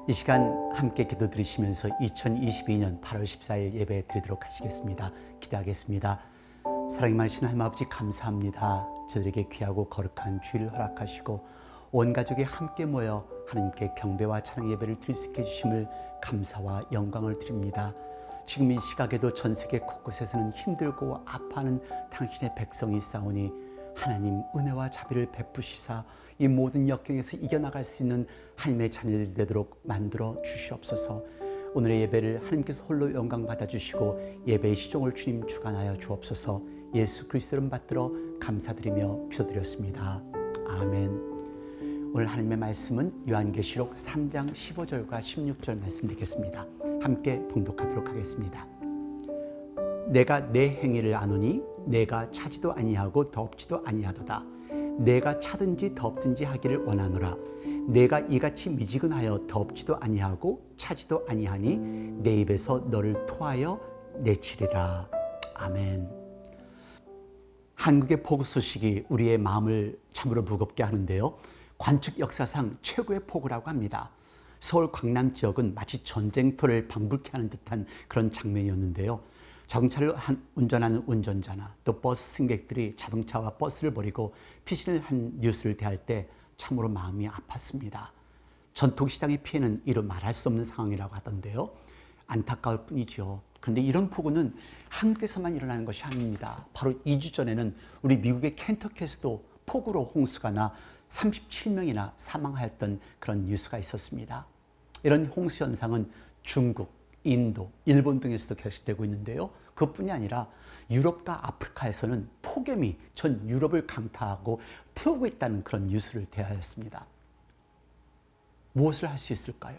이 시간 함께 기도 드리시면서 2022년 8월 14일 예배 드리도록 하시겠습니다. 기도하겠습니다. 사랑이 많으신 하나님 아버지 감사합니다. 저들에게 귀하고 거룩한 주일을 허락하시고 온 가족이 함께 모여 하나님께 경배와 찬양 예배를 드릴 수 있게 해주심을 감사와 영광을 드립니다. 지금 이 시각에도 전 세계 곳곳에서는 힘들고 아파하는 당신의 백성이 있사오니 하나님 은혜와 자비를 베푸시사 이 모든 역경에서 이겨나갈 수 있는 하나님의 자녀들이 되도록 만들어 주시옵소서. 오늘의 예배를 하나님께서 홀로 영광 받아주시고 예배의 시종을 주님 주관하여 주옵소서. 예수 그리스도를 받들어 감사드리며 기도드렸습니다. 아멘. 오늘 하나님의 말씀은 요한계시록 3장 15절과 16절 말씀 드리겠습니다. 함께 봉독하도록 하겠습니다. 내가 내 행위를 아노니 내가 차지도 아니하고 덥지도 아니하도다. 내가 차든지 덥든지 하기를 원하노라. 내가 이같이 미지근하여 덥지도 아니하고 차지도 아니하니 내 입에서 너를 토하여 내치리라. 아멘. 한국의 폭우 소식이 우리의 마음을 참으로 무겁게 하는데요. 관측 역사상 최고의 폭우라고 합니다. 서울 강남 지역은 마치 전쟁터를 방불케 하는 듯한 그런 장면이었는데요. 자동차를 운전하는 운전자나 또 버스 승객들이 자동차와 버스를 버리고 피신을 한 뉴스를 대할 때 참으로 마음이 아팠습니다. 전통시장의 피해는 이루 말할 수 없는 상황이라고 하던데요. 안타까울 뿐이죠. 그런데 이런 폭우는 한국에서만 일어나는 것이 아닙니다. 바로 2주 전에는 우리 미국의 켄터키에서도 폭우로 홍수가 나 37명이나 사망하였던 그런 뉴스가 있었습니다. 이런 홍수 현상은 중국, 인도, 일본 등에서도 계속되고 있는데요. 그것뿐이 아니라 유럽과 아프리카에서는 폭염이 전 유럽을 강타하고 태우고 있다는 그런 뉴스를 대하였습니다. 무엇을 할 수 있을까요?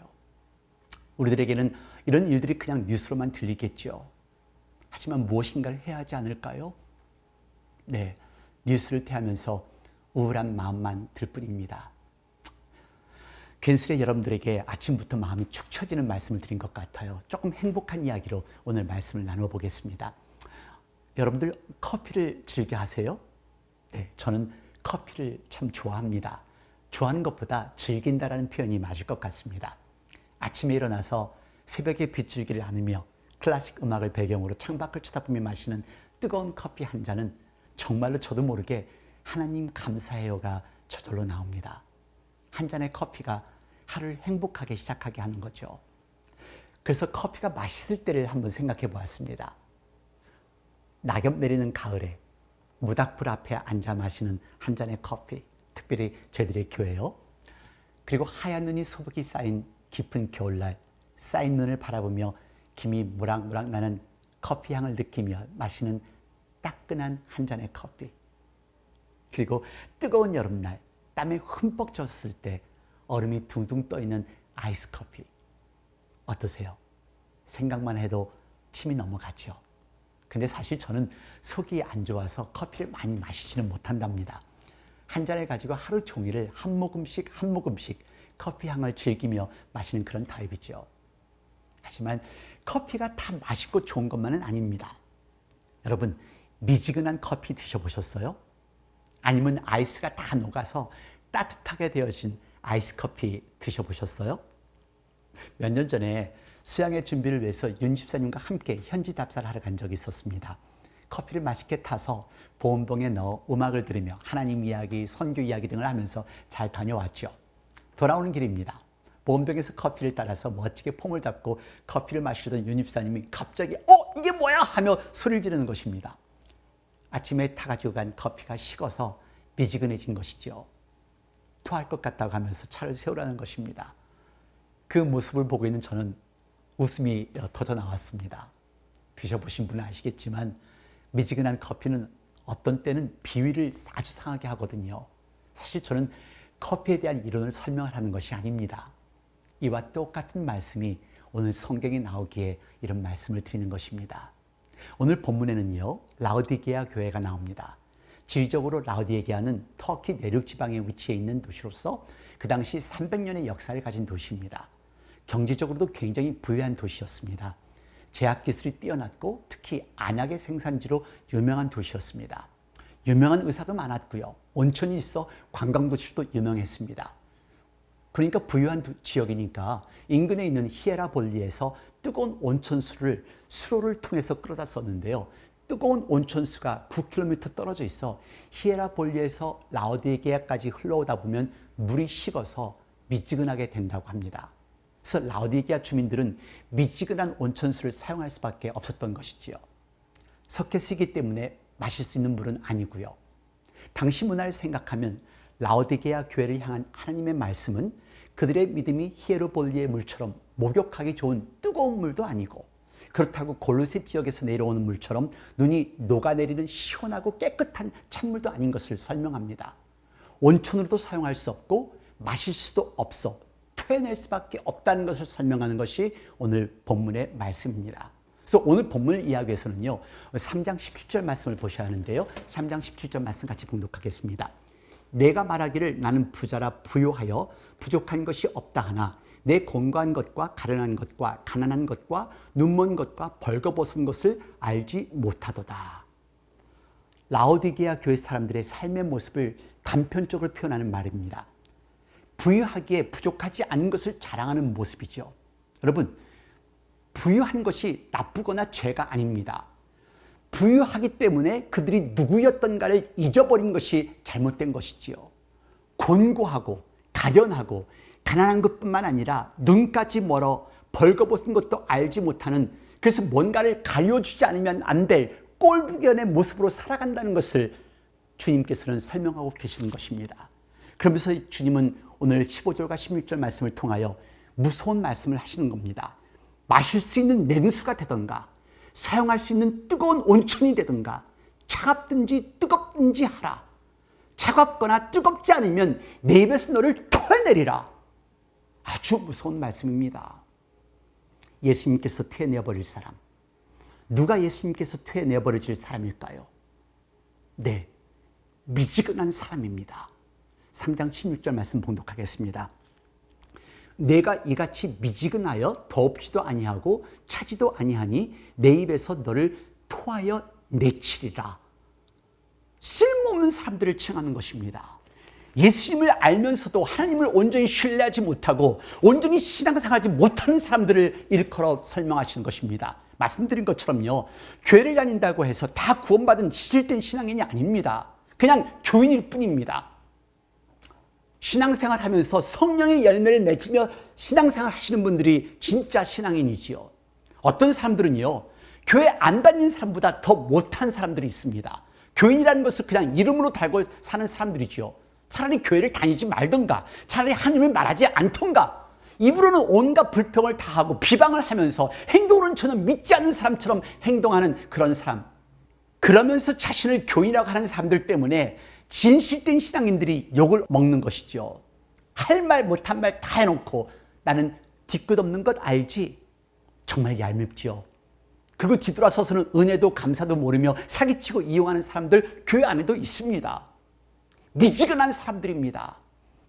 우리들에게는 이런 일들이 그냥 뉴스로만 들리겠죠. 하지만 무엇인가를 해야 하지 않을까요? 네, 뉴스를 대하면서 우울한 마음만 들 뿐입니다. 괜스레 여러분들에게 아침부터 마음이 축 처지는 말씀을 드린 것 같아요. 조금 행복한 이야기로 오늘 말씀을 나눠보겠습니다. 여러분들 커피를 즐겨 하세요? 네, 저는 커피를 참 좋아합니다. 좋아하는 것보다 즐긴다라는 표현이 맞을 것 같습니다. 아침에 일어나서 새벽에 빗줄기를 나누며 클래식 음악을 배경으로 창밖을 쳐다보며 마시는 뜨거운 커피 한 잔은 정말로 저도 모르게 하나님 감사해요가 저절로 나옵니다. 한 잔의 커피가 하루를 행복하게 시작하게 하는 거죠. 그래서 커피가 맛있을 때를 한번 생각해 보았습니다. 낙엽 내리는 가을에 모닥불 앞에 앉아 마시는 한 잔의 커피, 특별히 저희들의 교회요. 그리고 하얀 눈이 소복이 쌓인 깊은 겨울날 쌓인 눈을 바라보며 김이 무락무락 나는 커피 향을 느끼며 마시는 따끈한 한 잔의 커피. 그리고 뜨거운 여름날 땀에 흠뻑 젖었을 때 얼음이 둥둥 떠있는 아이스 커피. 어떠세요? 생각만 해도 침이 넘어가죠. 근데 사실 저는 속이 안 좋아서 커피를 많이 마시지는 못한답니다. 한 잔을 가지고 하루 종일을 한 모금씩 한 모금씩 커피 향을 즐기며 마시는 그런 타입이죠. 하지만 커피가 다 맛있고 좋은 것만은 아닙니다. 여러분, 미지근한 커피 드셔보셨어요? 아니면 아이스가 다 녹아서 따뜻하게 되어진 아이스 커피 드셔보셨어요? 몇 년 전에 수양의 준비를 위해서 윤 집사님과 함께 현지 답사를 하러 간 적이 있었습니다. 커피를 맛있게 타서 보온병에 넣어 음악을 들으며 하나님 이야기, 선교 이야기 등을 하면서 잘 다녀왔죠. 돌아오는 길입니다. 보온병에서 커피를 따라서 멋지게 폼을 잡고 커피를 마시던 윤 집사님이 갑자기 이게 뭐야? 하며 소리를 지르는 것입니다. 아침에 타가지고 간 커피가 식어서 미지근해진 것이죠. 토할 것 같다고 하면서 차를 세우라는 것입니다. 그 모습을 보고 있는 저는 웃음이 터져 나왔습니다. 드셔보신 분은 아시겠지만 미지근한 커피는 어떤 때는 비위를 아주 상하게 하거든요. 사실 저는 커피에 대한 이론을 설명을 하는 것이 아닙니다. 이와 똑같은 말씀이 오늘 성경에 나오기에 이런 말씀을 드리는 것입니다. 오늘 본문에는요, 라오디게아 교회가 나옵니다. 지리적으로 라오디게아는 터키 내륙 지방에 위치해 있는 도시로서 그 당시 300년의 역사를 가진 도시입니다. 경제적으로도 굉장히 부유한 도시였습니다. 제약기술이 뛰어났고 특히 안약의 생산지로 유명한 도시였습니다. 유명한 의사도 많았고요. 온천이 있어 관광도시로 유명했습니다. 그러니까 부유한 지역이니까 인근에 있는 히에라볼리에서 뜨거운 온천수를 수로를 통해서 끌어다 썼는데요. 뜨거운 온천수가 9km 떨어져 있어 히에라볼리에서 라오디게아까지 흘러오다 보면 물이 식어서 미지근하게 된다고 합니다. 그래서 라오디게아 주민들은 미지근한 온천수를 사용할 수밖에 없었던 것이지요. 석회수이기 때문에 마실 수 있는 물은 아니고요. 당시 문화를 생각하면 라오디게아 교회를 향한 하나님의 말씀은 그들의 믿음이 히에라볼리의 물처럼 목욕하기 좋은 뜨거운 물도 아니고, 그렇다고 골로새 지역에서 내려오는 물처럼 눈이 녹아내리는 시원하고 깨끗한 찬물도 아닌 것을 설명합니다. 온천으로도 사용할 수 없고 마실 수도 없어 토해낼 수밖에 없다는 것을 설명하는 것이 오늘 본문의 말씀입니다. 그래서 오늘 본문을 이해하기 위해서는요, 3장 17절 말씀을 보셔야 하는데요. 3장 17절 말씀 같이 봉독하겠습니다. 내가 말하기를 나는 부자라 부요하여 부족한 것이 없다 하나 내 공고한 것과 가련한 것과 가난한 것과 눈먼 것과 벌거벗은 것을 알지 못하도다. 라오디게아 교회 사람들의 삶의 모습을 단편적으로 표현하는 말입니다. 부유하기에 부족하지 않은 것을 자랑하는 모습이죠. 여러분, 부유한 것이 나쁘거나 죄가 아닙니다. 부유하기 때문에 그들이 누구였던가를 잊어버린 것이 잘못된 것이지요. 곤고하고 가련하고 가난한 것뿐만 아니라 눈까지 멀어 벌거벗은 것도 알지 못하는, 그래서 뭔가를 가려주지 않으면 안 될 꼴부견의 모습으로 살아간다는 것을 주님께서는 설명하고 계시는 것입니다. 그러면서 주님은 오늘 15절과 16절 말씀을 통하여 무서운 말씀을 하시는 겁니다. 마실 수 있는 냉수가 되던가 사용할 수 있는 뜨거운 온천이 되던가 차갑든지 뜨겁든지 하라. 차갑거나 뜨겁지 않으면 내 입에서 너를 토해내리라. 아주 무서운 말씀입니다. 예수님께서 토해내버릴 사람, 누가 예수님께서 토해내버릴 사람일까요? 네, 미지근한 사람입니다. 3장 16절 말씀 봉독하겠습니다. 내가 이같이 미지근하여 더웁지도 아니하고 차지도 아니하니 내 입에서 너를 토하여 내치리라. 쓸모없는 사람들을 칭하는 것입니다. 예수님을 알면서도 하나님을 온전히 신뢰하지 못하고 온전히 신앙생활하지 못하는 사람들을 일컬어 설명하시는 것입니다. 말씀드린 것처럼요, 교회를 다닌다고 해서 다 구원받은 지질된 신앙인이 아닙니다. 그냥 교인일 뿐입니다. 신앙생활 하면서 성령의 열매를 맺으며 신앙생활 하시는 분들이 진짜 신앙인이지요. 어떤 사람들은요, 교회 안 다니는 사람보다 더 못한 사람들이 있습니다. 교인이라는 것을 그냥 이름으로 달고 사는 사람들이지요. 차라리 교회를 다니지 말던가, 차라리 하나님을 말하지 않던가, 입으로는 온갖 불평을 다 하고 비방을 하면서 행동으로는 저는 믿지 않는 사람처럼 행동하는 그런 사람, 그러면서 자신을 교인이라고 하는 사람들 때문에 진실된 신앙인들이 욕을 먹는 것이죠. 할 말 못한 말 다 해놓고 나는 뒤끝 없는 것 알지? 정말 얄밉지요. 그리고 뒤돌아서서는 은혜도 감사도 모르며 사기치고 이용하는 사람들 교회 안에도 있습니다. 미지근한 사람들입니다.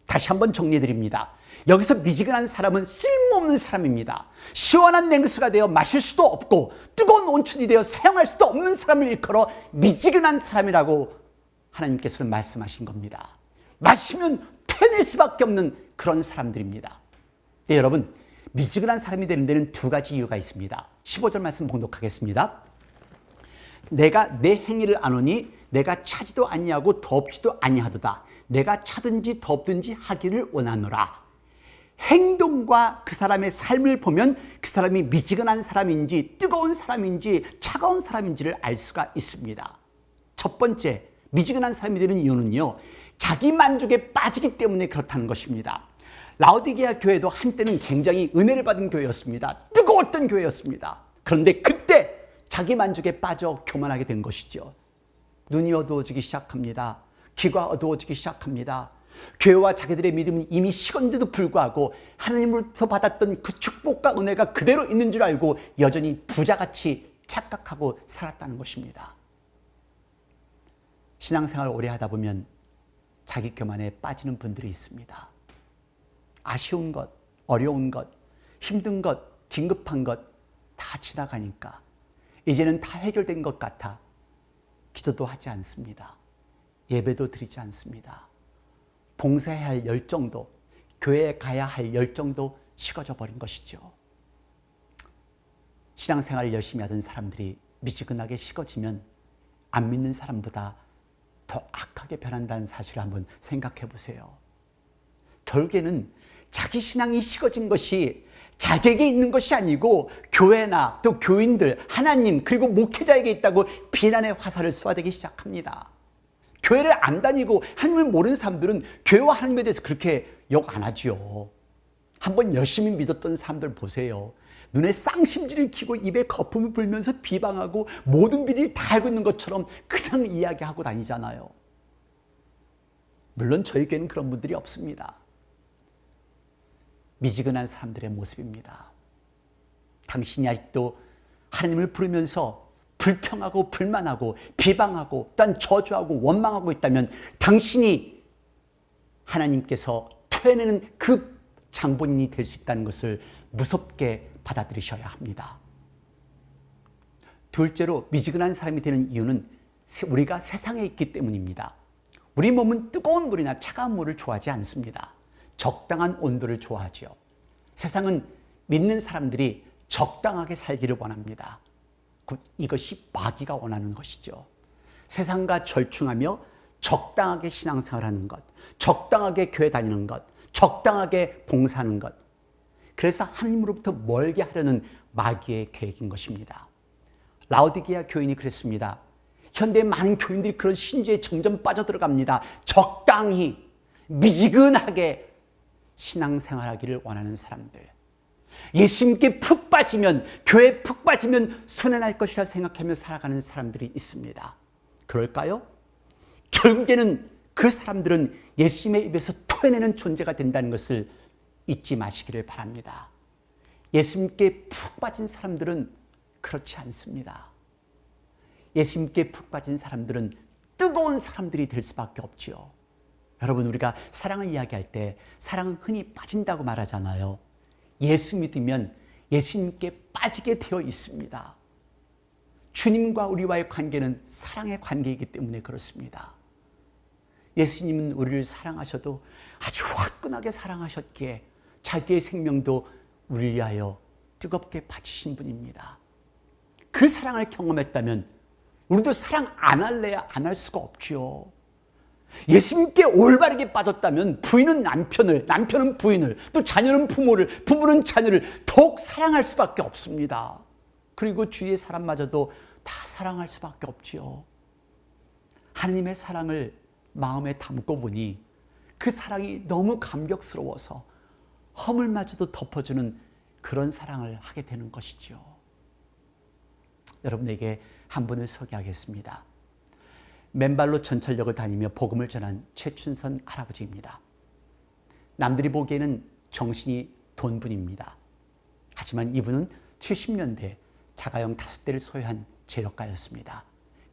다시 한번 정리해드립니다. 여기서 미지근한 사람은 쓸모없는 사람입니다. 시원한 냉수가 되어 마실 수도 없고 뜨거운 온천이 되어 사용할 수도 없는 사람을 일컬어 미지근한 사람이라고 하나님께서는 말씀하신 겁니다. 마시면 토해낼 수밖에 없는 그런 사람들입니다. 네, 여러분, 미지근한 사람이 되는 데는 두 가지 이유가 있습니다. 15절 말씀 봉독하겠습니다. 내가 내 행위를 아노니 내가 차지도 아니하고 덥지도 아니하도다. 내가 차든지 덥든지 하기를 원하노라. 행동과 그 사람의 삶을 보면 그 사람이 미지근한 사람인지 뜨거운 사람인지 차가운 사람인지를 알 수가 있습니다. 첫 번째, 미지근한 사람이 되는 이유는요, 자기 만족에 빠지기 때문에 그렇다는 것입니다. 라오디게아 교회도 한때는 굉장히 은혜를 받은 교회였습니다. 뜨거웠던 교회였습니다. 그런데 그때 자기 만족에 빠져 교만하게 된 것이죠. 눈이 어두워지기 시작합니다. 귀가 어두워지기 시작합니다. 교회와 자기들의 믿음은 이미 식었는데도 불구하고 하나님으로부터 받았던 그 축복과 은혜가 그대로 있는 줄 알고 여전히 부자같이 착각하고 살았다는 것입니다. 신앙생활 오래 하다 보면 자기 교만에 빠지는 분들이 있습니다. 아쉬운 것, 어려운 것, 힘든 것, 긴급한 것 다 지나가니까 이제는 다 해결된 것 같아 기도도 하지 않습니다. 예배도 드리지 않습니다. 봉사해야 할 열정도, 교회에 가야 할 열정도 식어져 버린 것이죠. 신앙생활을 열심히 하던 사람들이 미지근하게 식어지면 안 믿는 사람보다 더 악하게 변한다는 사실을 한번 생각해 보세요. 결국에는 자기 신앙이 식어진 것이 자기에게 있는 것이 아니고 교회나 또 교인들, 하나님 그리고 목회자에게 있다고 비난의 화살을 쏘아대기 시작합니다. 교회를 안 다니고 하나님을 모르는 사람들은 교회와 하나님에 대해서 그렇게 욕 안 하지요. 한번 열심히 믿었던 사람들 보세요. 눈에 쌍심지를 키고 입에 거품을 불면서 비방하고 모든 비리를 다 알고 있는 것처럼 그냥 이야기하고 다니잖아요. 물론 저에게는 그런 분들이 없습니다. 미지근한 사람들의 모습입니다. 당신이 아직도 하나님을 부르면서 불평하고 불만하고 비방하고 또한 저주하고 원망하고 있다면 당신이 하나님께서 토해내는 그 장본인이 될 수 있다는 것을 무섭게 받아들이셔야 합니다. 둘째로 미지근한 사람이 되는 이유는 우리가 세상에 있기 때문입니다. 우리 몸은 뜨거운 물이나 차가운 물을 좋아하지 않습니다. 적당한 온도를 좋아하지요. 세상은 믿는 사람들이 적당하게 살기를 원합니다. 이것이 마귀가 원하는 것이죠. 세상과 절충하며 적당하게 신앙생활하는 것, 적당하게 교회 다니는 것, 적당하게 봉사하는 것. 그래서 하나님으로부터 멀게 하려는 마귀의 계획인 것입니다. 라오디게아 교인이 그랬습니다. 현대 많은 교인들이 그런 신주에 점점 빠져들어갑니다. 적당히 미지근하게 신앙생활하기를 원하는 사람들. 예수님께 푹 빠지면, 교회에 푹 빠지면 손해날 것이라 생각하며 살아가는 사람들이 있습니다. 그럴까요? 결국에는 그 사람들은 예수님의 입에서 토해내는 존재가 된다는 것을 잊지 마시기를 바랍니다. 예수님께 푹 빠진 사람들은 그렇지 않습니다. 예수님께 푹 빠진 사람들은 뜨거운 사람들이 될 수밖에 없지요. 여러분, 우리가 사랑을 이야기할 때 사랑은 흔히 빠진다고 말하잖아요. 예수 믿으면 예수님께 빠지게 되어 있습니다. 주님과 우리와의 관계는 사랑의 관계이기 때문에 그렇습니다. 예수님은 우리를 사랑하셔도 아주 화끈하게 사랑하셨기에 자기의 생명도 우리를 위하여 뜨겁게 바치신 분입니다. 그 사랑을 경험했다면 우리도 사랑 안 할래야 안 할 수가 없지요. 예수님께 올바르게 빠졌다면 부인은 남편을, 남편은 부인을, 또 자녀는 부모를, 부모는 자녀를 더욱 사랑할 수밖에 없습니다. 그리고 주위의 사람마저도 다 사랑할 수밖에 없지요. 하나님의 사랑을 마음에 담고 보니 그 사랑이 너무 감격스러워서 허물마저도 덮어주는 그런 사랑을 하게 되는 것이지요. 여러분에게 한 분을 소개하겠습니다. 맨발로 전철역을 다니며 복음을 전한 최춘선 할아버지입니다. 남들이 보기에는 정신이 돈 분입니다. 하지만 이분은 70년대 자가용 5대를 소유한 재력가였습니다.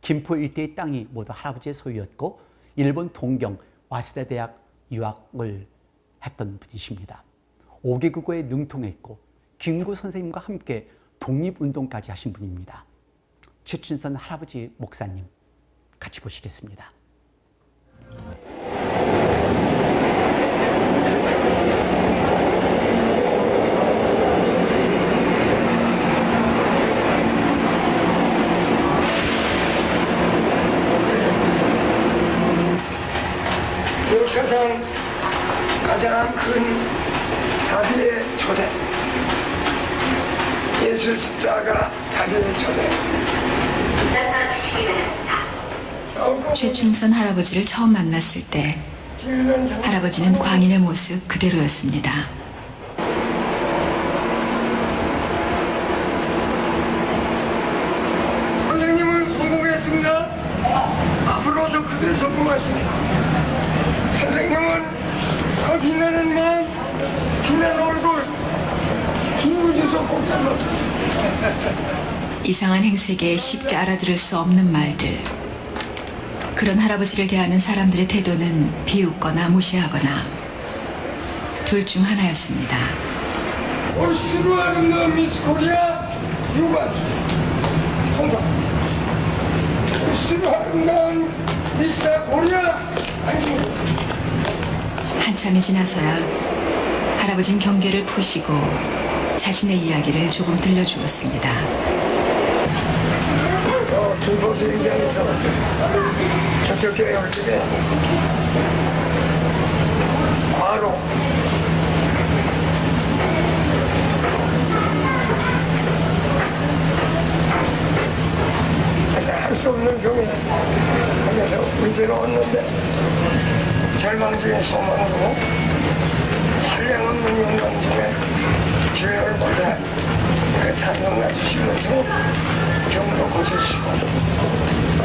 김포 일대의 땅이 모두 할아버지의 소유였고 일본 동경 와세다 대학 유학을 했던 분이십니다. 5개 국어에 능통했고 김구 선생님과 함께 독립운동까지 하신 분입니다. 최춘선 할아버지 목사님 같이 보시겠습니다. 역사상 가장 큰 자비의 초대, 예수 십자가 자비의 초대. 최춘선 할아버지를 처음 만났을 때 할아버지는 광인의 모습 그대로였습니다. 선생님은 성공했습니다. 앞으로도 그대 성공하십니다. 선생님은 그 빛나는 마음, 빛나는 얼굴, 김구주소 꼭 잘랐습니다. 이상한 행색에 쉽게 알아들을 수 없는 말들. 그런 할아버지를 대하는 사람들의 태도는 비웃거나 무시하거나 둘 중 하나였습니다. 올시로 아름다운 미스 코리아 유관 통과. 올시로 아름다운 미스 코리아 아니고. 한참이 지나서야 할아버진 경계를 푸시고 자신의 이야기를 조금 들려주었습니다. 중도 비행장에서 개척교회 올 적에 과로 할 수 없는 병에 하면서 의지로 왔는데 절망적인 소망으로 한량 없는 영광 중에 죄를 보자 찬양해 주시면서 병도 고치시고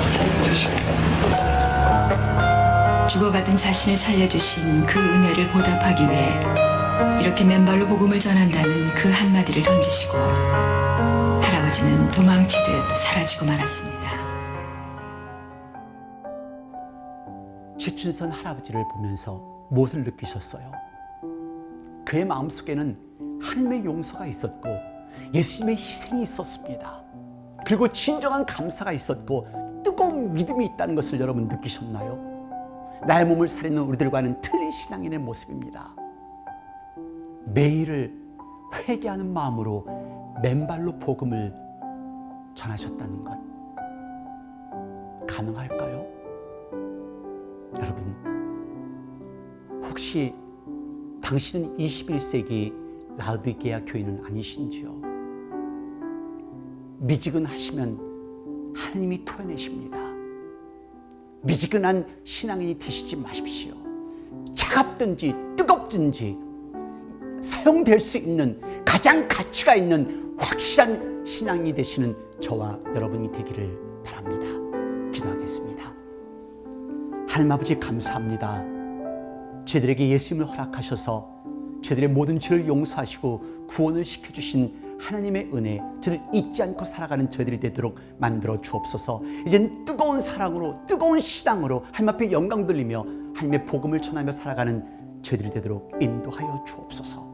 생 주시고 죽어가던 자신을 살려주신 그 은혜를 보답하기 위해 이렇게 맨발로 복음을 전한다는 그 한마디를 던지시고 할아버지는 도망치듯 사라지고 말았습니다. 최춘선 할아버지를 보면서 무엇을 느끼셨어요? 그의 마음속에는 하나님의 용서가 있었고 예수님의 희생이 있었습니다. 그리고 진정한 감사가 있었고 뜨거운 믿음이 있다는 것을 여러분 느끼셨나요? 나의 몸을 살리는 우리들과는 틀린 신앙인의 모습입니다. 매일을 회개하는 마음으로 맨발로 복음을 전하셨다는 것 가능할까요? 여러분, 혹시 당신은 21세기 라우디게아 교인은 아니신지요? 미지근하시면 하나님이 토해내십니다. 미지근한 신앙인이 되시지 마십시오. 차갑든지 뜨겁든지 사용될 수 있는 가장 가치가 있는 확실한 신앙이 되시는 저와 여러분이 되기를 바랍니다. 기도하겠습니다. 하나님 아버지 감사합니다. 저희들에게 예수님을 허락하셔서 저희들의 모든 죄를 용서하시고 구원을 시켜주신 하나님의 은혜, 저를 잊지 않고 살아가는 저희들이 되도록 만들어 주옵소서. 이제는 뜨거운 사랑으로, 뜨거운 신앙으로 하나님 앞에 영광 돌리며 하나님의 복음을 전하며 살아가는 저희들이 되도록 인도하여 주옵소서.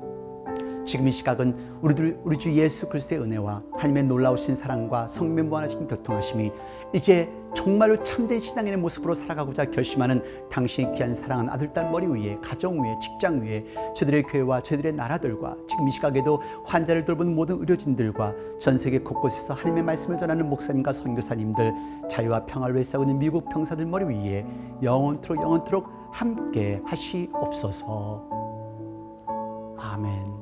지금 이 시각은 우리 주 예수 그리스도의 은혜와 하나님의 놀라우신 사랑과 성령의 무한하신 교통하심이 이제 정말로 참된 신앙인의 모습으로 살아가고자 결심하는 당신의 귀한 사랑하는 아들, 딸 머리 위에, 가정 위에, 직장 위에, 저들의 교회와 저들의 나라들과 지금 이 시각에도 환자를 돌보는 모든 의료진들과 전 세계 곳곳에서 하나님의 말씀을 전하는 목사님과 선교사님들, 자유와 평화를 외치고 있는 미국 병사들 머리 위에 영원토록 함께 하시옵소서. 아멘.